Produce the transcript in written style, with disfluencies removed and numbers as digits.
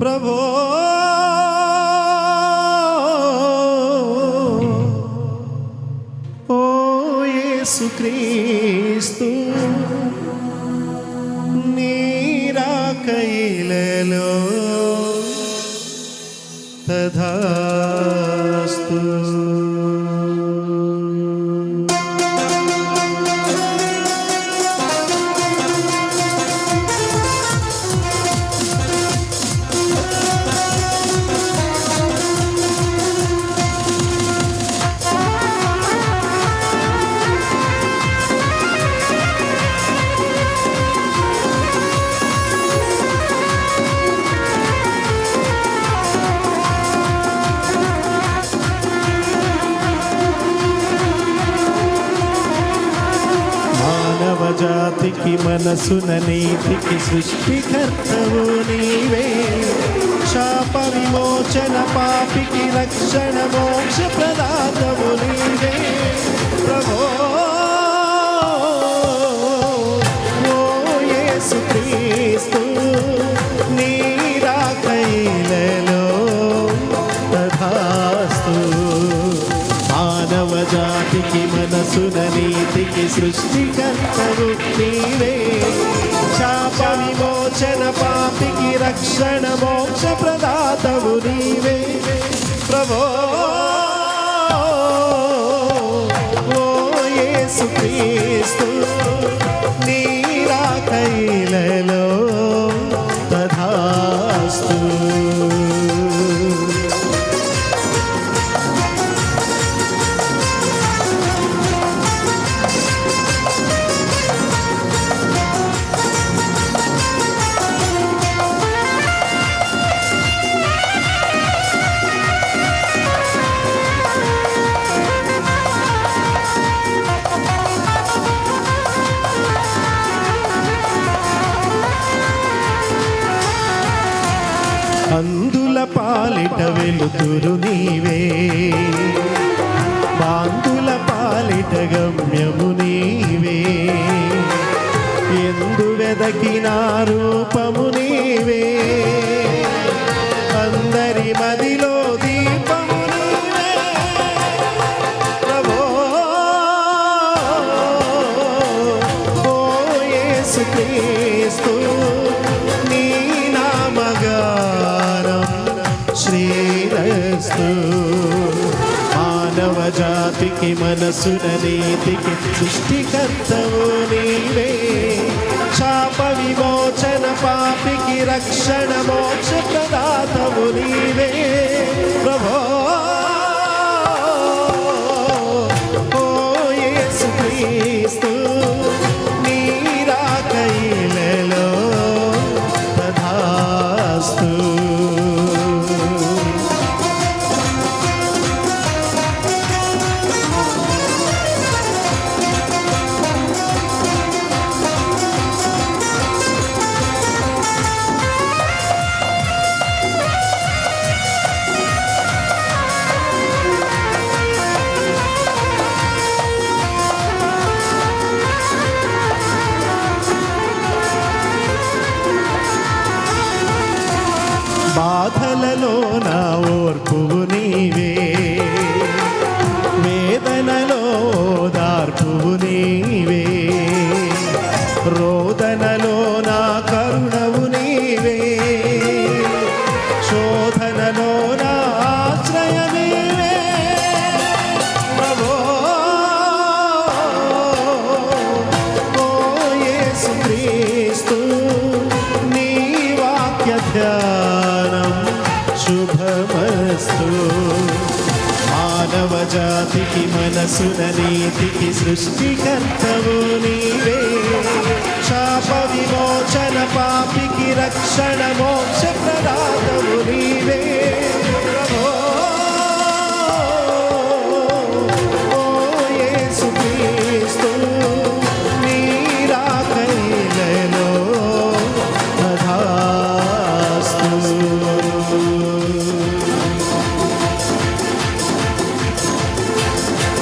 ప్రభో ఓ యేసుక్రీస్తు నీ రాకయిలలో తథాస్తు. జాతికి మనసున నీతికి సృష్టికర్తవు నీవే, శాప విమోచన పాపికి రక్షణ మోక్ష ప్రదాతవు నీవే. ప్రభో ఓ యేసుక్రీస్తు నీ రాకయిలలో తథాస్తు. మానవ జాతికి మనసున నీతికి సృష్టికర్తవు నీవే, శాప విమోచన పాపికి రక్షణ మోక్ష ప్రదాతవు నీవే. ప్రభో ఓ యేసుక్రీస్తు నీ రాకయిలలో తథాస్తు. అందుల పాలిట వెలుతురు నీవే, బాంధుల పాలిట గమ్యము నీవే, ఎందు వెదకిన రూపము నీవే, అందరి మదిలో దీపము నీవే. ప్రభో ఓ యేసుక్రీస్తు నీ నామగానం శ్రీరస్తు. మానవ జాతికి మనసున నీతికి సృష్టికర్తవు నీవే, శాప విమోచన పాపికి రక్షణ మోక్ష ప్రదాతవు నీవే. ప్రభో ఓ యేసుక్రీస్తు నీ రాకయిలలో తథాస్తు. బాధలలో నా ఓర్పువు నీవే, వేదనలో దార్పువు నీవే, రోదనలో నా కరుణవు నీవే, శోధనలో నా ఆశ్రయ నీవే. ప్రభో ఓ యేసుక్రీస్తు నీ వాక్య ధ్యానం శుభమస్తు. మానవ జాతికి మనసున నీతికి సృష్టికర్తవు నీవే, శాప విమోచన పాపికి రక్షణ మోక్ష